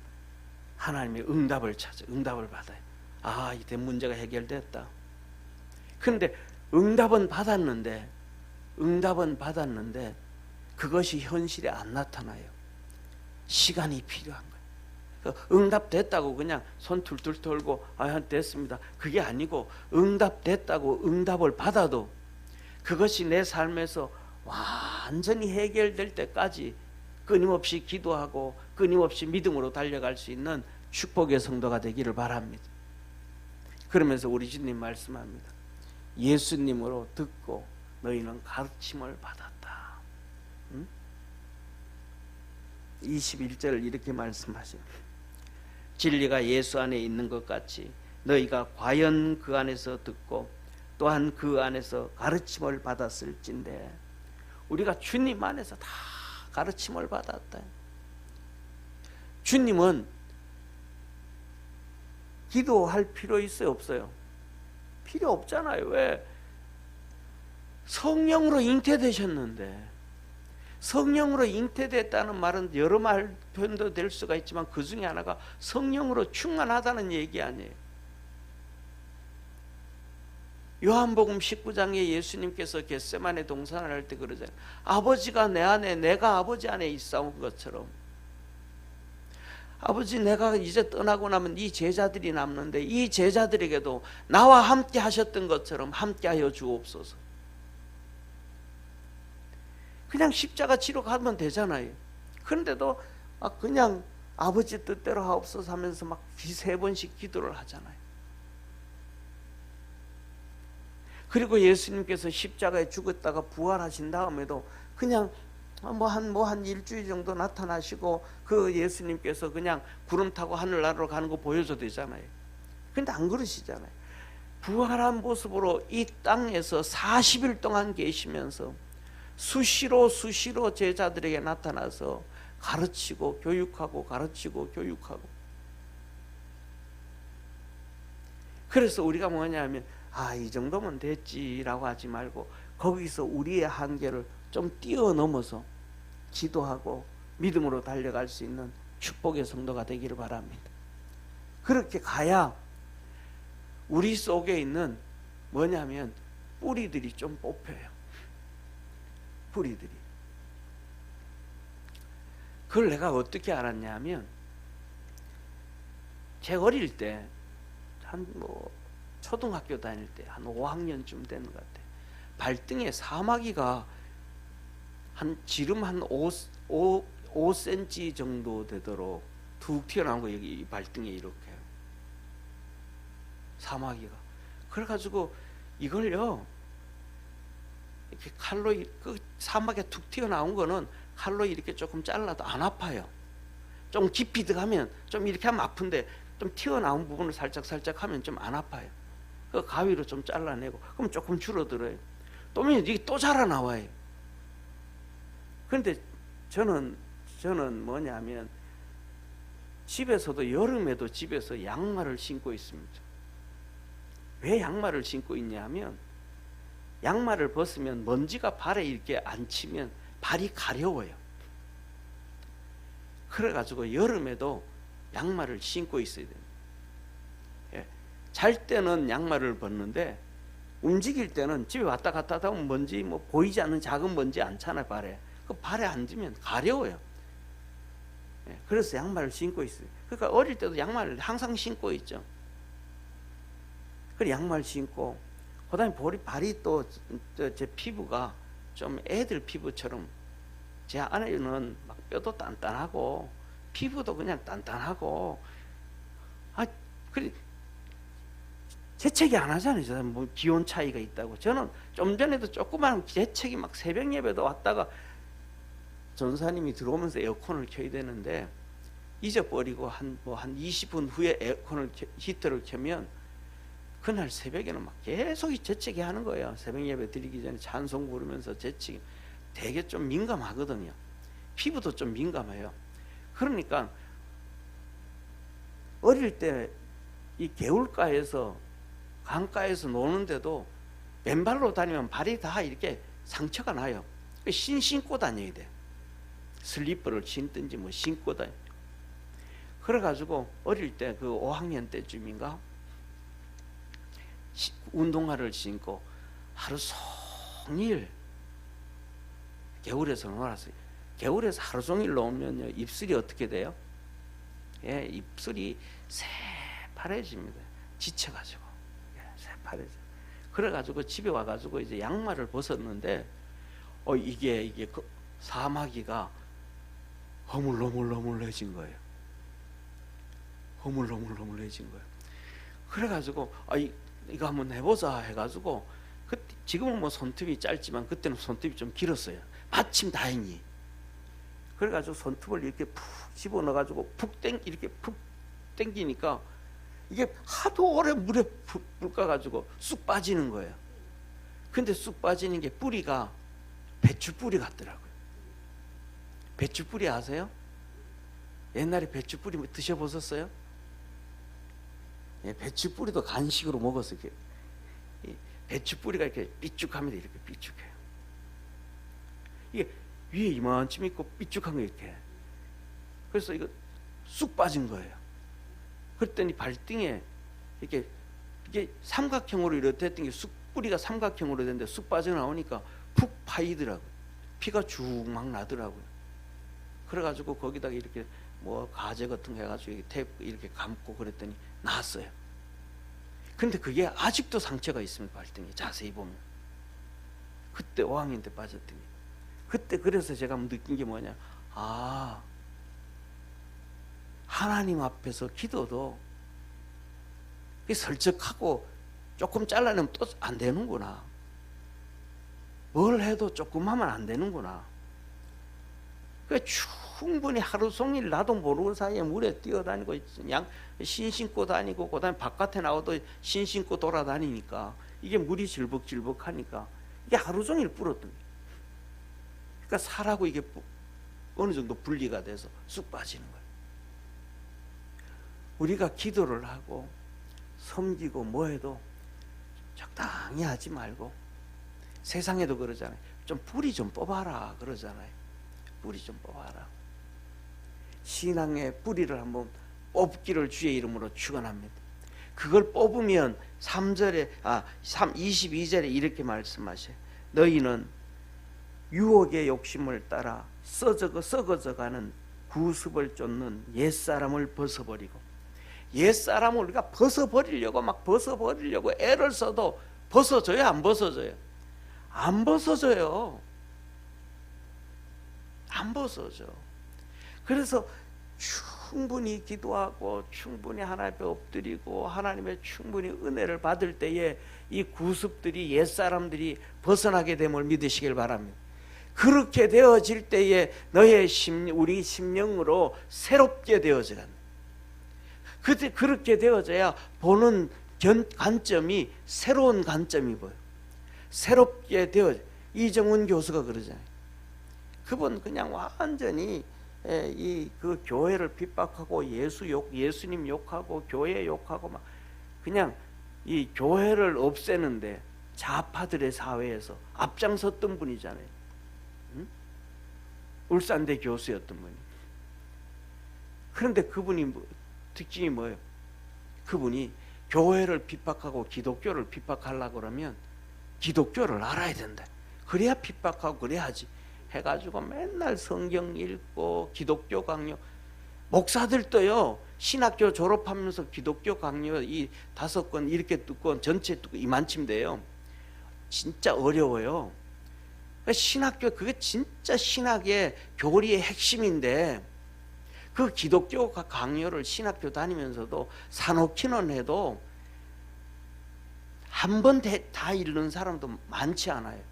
하나님의 응답을 찾아, 응답을 받아요. 아, 이제 문제가 해결됐다. 그런데 응답은 받았는데 그것이 현실에 안 나타나요. 시간이 필요한 거예요. 응답됐다고 그냥 손 툴툴 털고 됐습니다, 그게 아니고, 응답됐다고 응답을 받아도 그것이 내 삶에서 완전히 해결될 때까지 끊임없이 기도하고 끊임없이 믿음으로 달려갈 수 있는 축복의 성도가 되기를 바랍니다. 그러면서 우리 주님 말씀합니다. 예수님으로 듣고 너희는 가르침을 받았다. 21절을 이렇게 말씀하십니다. 진리가 예수 안에 있는 것 같이 너희가 과연 그 안에서 듣고 또한 그 안에서 가르침을 받았을진데, 우리가 주님 안에서 다 가르침을 받았다. 주님은 기도할 필요 있어요, 없어요? 필요 없잖아요. 왜? 성령으로 잉태되셨는데, 성령으로 잉태됐다는 말은 여러 말 표현도 될 수가 있지만 그 중에 하나가 성령으로 충만하다는 얘기 아니에요. 요한복음 19장에 예수님께서 겟세마네 동산을 할 때 그러잖아요. 아버지가 내 안에, 내가 아버지 안에 있사온 것처럼, 아버지 내가 이제 떠나고 나면 이 제자들이 남는데 이 제자들에게도 나와 함께 하셨던 것처럼 함께 하여 주옵소서. 그냥 십자가 지러 가면 되잖아요. 그런데도 막 그냥 아버지 뜻대로 하옵소서 하면서 막 3번씩 기도를 하잖아요. 그리고 예수님께서 십자가에 죽었다가 부활하신 다음에도 그냥 한 일주일 정도 나타나시고 그 예수님께서 그냥 구름 타고 하늘나라로 가는 거 보여줘도 되잖아요. 그런데 안 그러시잖아요. 부활한 모습으로 이 땅에서 40일 동안 계시면서 수시로 제자들에게 나타나서 가르치고 교육하고 가르치고 교육하고. 그래서 우리가 뭐냐면 이 정도면 됐지라고 하지 말고 거기서 우리의 한계를 좀 뛰어넘어서 기도하고 믿음으로 달려갈 수 있는 축복의 성도가 되기를 바랍니다. 그렇게 가야 우리 속에 있는 뭐냐면 뿌리들이 좀 뽑혀요. 뿌리들이. 그걸 내가 어떻게 알았냐면, 제가 어릴 때 초등학교 다닐 때 한 5학년쯤 되는 것 같아요. 발등에 사마귀가 지름 한 5cm 정도 되도록 툭 튀어나온 거, 여기 발등에 이렇게 사마귀가. 그래가지고 이걸요, 이렇게 칼로, 그 사마귀가 툭 튀어나온 거는 칼로 이렇게 조금 잘라도 안 아파요. 좀 깊이 들어가면 좀 이렇게 하면 아픈데 좀 튀어나온 부분을 살짝 하면 좀 안 아파요. 그 가위로 좀 잘라내고 그럼 조금 줄어들어요. 또 이게 또 자라나와요. 그런데 저는 뭐냐면 집에서도 여름에도 집에서 양말을 신고 있습니다. 왜 양말을 신고 있냐면, 양말을 벗으면 먼지가 발에 이렇게 안 치면 발이 가려워요. 그래가지고 여름에도 양말을 신고 있어야 됩니다. 잘 때는 양말을 벗는데 움직일 때는 집에 왔다 갔다 하다 보면 먼지, 보이지 않는 작은 먼지 않잖아요, 발에. 그 발에 앉으면 가려워요. 그래서 양말을 신고 있어요. 그러니까 어릴 때도 양말을 항상 신고 있죠. 그래 양말 신고, 그 다음에 발이 또 제 피부가 좀 애들 피부처럼, 제 아내는 막 뼈도 단단하고 피부도 그냥 단단하고, 그래 재채기 안 하잖아요. 뭐 기온 차이가 있다고. 저는 좀 전에도 조그만 재채기 막 새벽 예배도 왔다가 전사님이 들어오면서 에어컨을 켜야 되는데 잊어버리고 한 20분 후에 히터를 켜면 그날 새벽에는 막 계속 재채기 하는 거예요. 새벽 예배 드리기 전에 찬송 부르면서 재채기. 되게 좀 민감하거든요. 피부도 좀 민감해요. 그러니까 어릴 때 이 개울가에서 강가에서 노는데도 맨발로 다니면 발이 다 이렇게 상처가 나요. 신고 다녀야 돼. 슬리퍼를 신든지 뭐 신고 다니. 그래가지고 어릴 때 그 5학년 때쯤인가 운동화를 신고 하루 종일 겨울에서 놀았어요. 겨울에서 하루 종일 놀면요 입술이 어떻게 돼요? 예, 입술이 새파래집니다. 지쳐가지고 새파래져. 그래가지고 집에 와가지고 이제 양말을 벗었는데 이게 그 사마귀가 허물허물허물해진 거예요. 허물허물허물해진 거예요. 그래가지고 이거 한번 해보자 해가지고 그때 지금은 뭐 손톱이 짧지만 그때는 손톱이 좀 길었어요. 마침 다행히. 그래가지고 손톱을 이렇게 푹 집어넣어가지고 이렇게 푹 당기니까 이게 하도 오래 물에 불까가지고 쑥 빠지는 거예요. 근데 쑥 빠지는 게 뿌리가 배추 뿌리 같더라고요. 배추 뿌리 아세요? 옛날에 배추 뿌리 드셔보셨어요? 예, 배추 뿌리도 간식으로 먹었어요. 배추 뿌리가 이렇게 삐죽합니다. 이렇게 삐죽해요. 이게 위에 이만큼 있고 삐죽한 거 이렇게. 그래서 이거 쑥 빠진 거예요. 그랬더니 발등에 이게 삼각형으로 이렇게 됐던 게 쑥 뿌리가 삼각형으로 됐는데 쑥 빠져나오니까 푹 파이더라고요. 피가 쭉 막 나더라고요. 그래가지고 거기다가 이렇게 뭐 가재 같은 거 해가지고 이렇게 테이프 이렇게 감고 그랬더니 나았어요. 근데 그게 아직도 상처가 있습니다. 발등에 자세히 보면. 그때 5학년 때 빠졌더니. 그때 그래서 제가 느낀 게 뭐냐, 하나님 앞에서 기도도 설적하고 조금 잘라내면 또 안 되는구나. 뭘 해도 조금 하면 안 되는구나. 충분히 하루 종일 나도 모르는 사이에 물에 뛰어다니고 신 신고 다니고 그다음에 바깥에 나와도 신 신고 돌아다니니까 이게 물이 질벅질벅하니까 이게 하루 종일 불었던. 그러니까 살하고 이게 어느 정도 분리가 돼서 쑥 빠지는 거예요. 우리가 기도를 하고 섬기고 뭐해도 적당히 하지 말고, 세상에도 그러잖아요. 좀 뿌리 좀 뽑아라 그러잖아요. 뿌리 좀 뽑아라. 신앙의 뿌리를 한번 뽑기를 주의 이름으로 축원합니다. 그걸 뽑으면 22절에 이렇게 말씀하셔요. 너희는 유혹의 욕심을 따라 썩어져가는 구습을 쫓는 옛사람을 벗어버리고. 옛사람을 우리가 벗어버리려고 애를 써도 벗어져요? 안 벗어져요? 안 벗어져요. 안 벗어져. 그래서 충분히 기도하고 충분히 하나님 앞에 엎드리고 하나님의 충분히 은혜를 받을 때에 이 구습들이, 옛사람들이 벗어나게 됨을 믿으시길 바랍니다. 그렇게 되어질 때에 우리 심령으로 새롭게 되어져간다. 그때 그렇게 되어져야 보는 관점이 새로운 관점이 보여요. 새롭게 되어져. 이정훈 교수가 그러잖아요. 그분 그냥 완전히 그 교회를 핍박하고 예수님 욕하고 교회 욕하고 막 그냥 이 교회를 없애는데 좌파들의 사회에서 앞장섰던 분이잖아요. 응? 울산대 교수였던 분이. 그런데 그분이 특징이 뭐예요? 그분이 교회를 핍박하고 기독교를 핍박하려고 그러면 기독교를 알아야 된다. 그래야 핍박하고 그래야 하지. 해가지고 맨날 성경 읽고 기독교 강요. 목사들도요, 신학교 졸업하면서 기독교 강요 이 5권 이렇게 듣고 전체 듣고 이만큼 돼요. 진짜 어려워요. 신학교, 그게 진짜 신학의 교리의 핵심인데 그 기독교 강요를 신학교 다니면서도 사놓기는 해도 한 번 다 읽는 사람도 많지 않아요.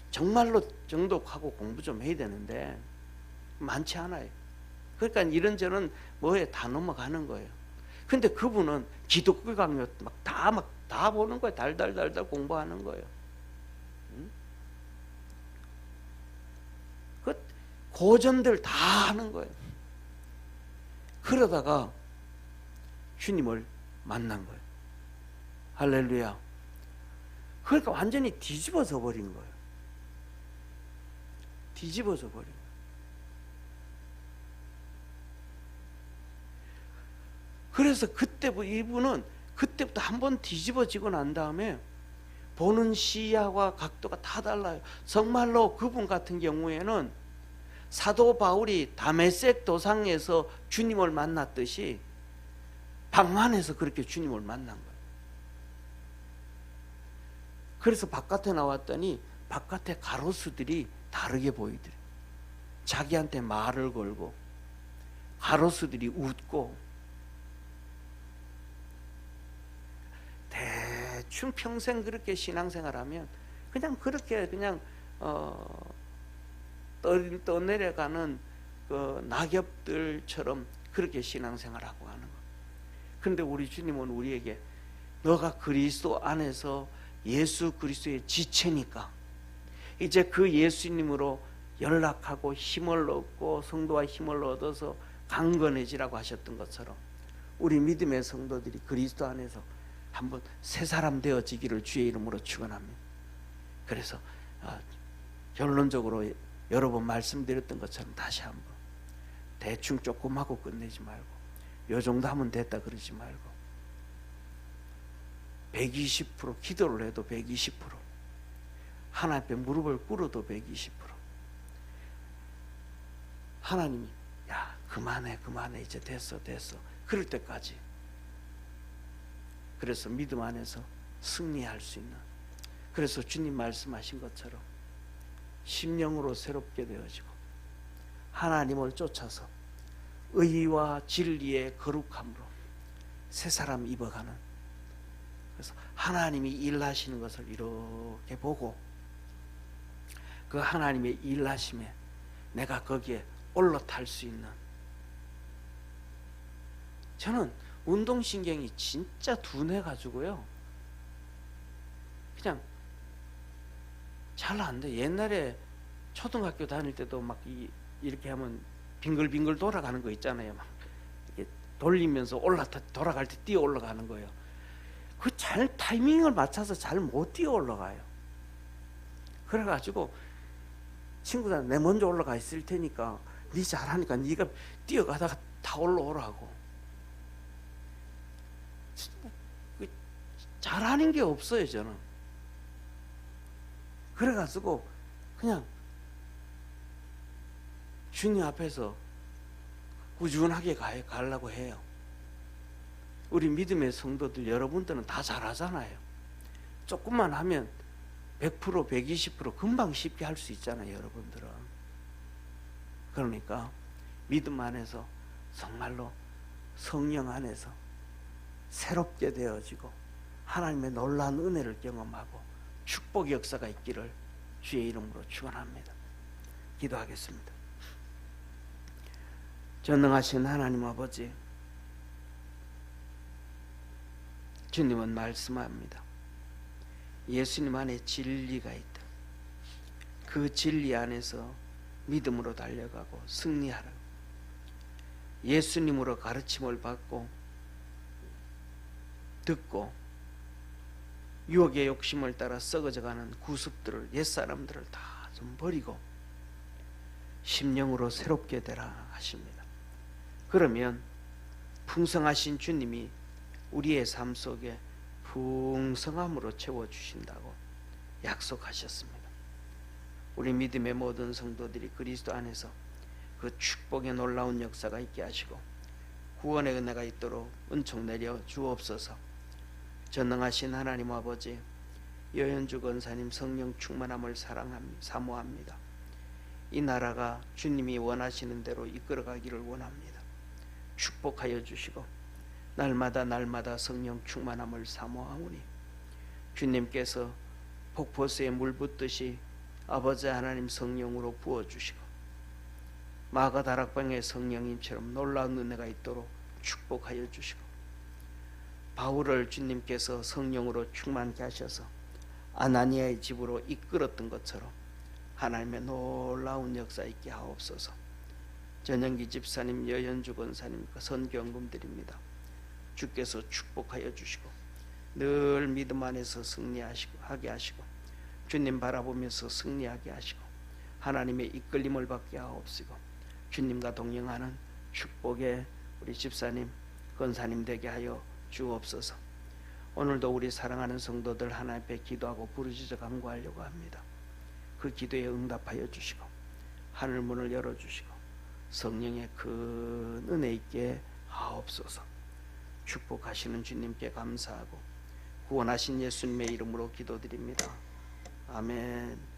정말로 정독하고 공부 좀 해야 되는데 많지 않아요. 그러니까 이런저런 뭐에 다 넘어가는 거예요. 근데 그분은 기독교 강요 다 보는 거예요. 달달달달 공부하는 거예요. 응? 그 고전들 다 하는 거예요. 그러다가 주님을 만난 거예요. 할렐루야. 그러니까 완전히 뒤집어져 버린 거예요. 뒤집어져 버린 거예요. 그래서 이분은 그때부터 한번 뒤집어지고 난 다음에 보는 시야와 각도가 다 달라요. 정말로 그분 같은 경우에는 사도 바울이 다메섹 도상에서 주님을 만났듯이 방 안에서 그렇게 주님을 만난 거예요. 그래서 바깥에 나왔더니 바깥에 가로수들이 다르게 보이더래요. 자기한테 말을 걸고 가로수들이 웃고 대충 평생 그렇게 신앙생활하면 그냥 그렇게 그냥 떠내려가는 그 낙엽들처럼 그렇게 신앙생활하고 하는 거. 그런데 우리 주님은 우리에게 너가 그리스도 안에서 예수 그리스도의 지체니까 이제 그 예수님으로 연락하고 힘을 얻고 성도와 힘을 얻어서 강건해지라고 하셨던 것처럼 우리 믿음의 성도들이 그리스도 안에서 한번 새 사람 되어지기를 주의 이름으로 축원합니다. 그래서 결론적으로 여러 번 말씀드렸던 것처럼 다시 한번 대충 조금 하고 끝내지 말고 요 정도 하면 됐다 그러지 말고 120% 기도를 해도 120% 하나님 앞에 무릎을 꿇어도 120% 하나님이 야 그만해 이제 됐어 그럴 때까지. 그래서 믿음 안에서 승리할 수 있는, 그래서 주님 말씀하신 것처럼 심령으로 새롭게 되어지고 하나님을 쫓아서 의와 진리의 거룩함으로 새 사람 입어가는, 그래서 하나님이 일하시는 것을 이렇게 보고 그 하나님의 일하심에 내가 거기에 올라탈 수 있는, 저는 운동신경이 진짜 둔해가지고요 그냥 잘 안 돼. 옛날에 초등학교 다닐 때도 막 이렇게 하면 빙글빙글 돌아가는 거 있잖아요. 막 이렇게 돌리면서 돌아갈 때 뛰어 올라가는 거예요. 그 잘 타이밍을 맞춰서 잘 못 뛰어 올라가요. 그래가지고 친구들 내 먼저 올라가 있을 테니까 네 잘하니까 네가 뛰어가다가 다 올라오라고. 잘하는 게 없어요 저는. 그래가지고 그냥 주님 앞에서 꾸준하게 가려고 해요. 우리 믿음의 성도들 여러분들은 다 잘하잖아요. 조금만 하면 100% 120% 금방 쉽게 할 수 있잖아요 여러분들은. 그러니까 믿음 안에서 정말로 성령 안에서 새롭게 되어지고 하나님의 놀라운 은혜를 경험하고 축복의 역사가 있기를 주의 이름으로 축원합니다. 기도하겠습니다. 전능하신 하나님 아버지, 주님은 말씀합니다. 예수님 안에 진리가 있다. 그 진리 안에서 믿음으로 달려가고 승리하라. 예수님으로 가르침을 받고 듣고 유혹의 욕심을 따라 썩어져가는 구습들을, 옛사람들을 다 좀 버리고 심령으로 새롭게 되라 하십니다. 그러면 풍성하신 주님이 우리의 삶 속에 풍성함으로 채워주신다고 약속하셨습니다. 우리 믿음의 모든 성도들이 그리스도 안에서 그 축복의 놀라운 역사가 있게 하시고 구원의 은혜가 있도록 은총 내려 주옵소서. 전능하신 하나님 아버지, 여현주 권사님 성령 충만함을 사모합니다. 이 나라가 주님이 원하시는 대로 이끌어가기를 원합니다. 축복하여 주시고 날마다 성령 충만함을 사모하오니 주님께서 폭포수에 물 붓듯이 아버지 하나님 성령으로 부어주시고 마가다락방의 성령님처럼 놀라운 은혜가 있도록 축복하여 주시고 바울을 주님께서 성령으로 충만케 하셔서 아나니아의 집으로 이끌었던 것처럼 하나님의 놀라운 역사 있게 하옵소서. 전영기 집사님, 여현주 권사님 선교연금 드립니다. 주께서 축복하여 주시고 늘 믿음 안에서 승리하게 하시고 주님 바라보면서 승리하게 하시고 하나님의 이끌림을 받게 하옵시고 주님과 동행하는 축복의 우리 집사님 권사님 되게 하여 주옵소서. 오늘도 우리 사랑하는 성도들 하나님 앞에 기도하고 부르짖어 간구하려고 합니다. 그 기도에 응답하여 주시고 하늘 문을 열어주시고 성령의 큰 은혜 있게 하옵소서. 축복하시는 주님께 감사하고 구원하신 예수님의 이름으로 기도드립니다. 아멘.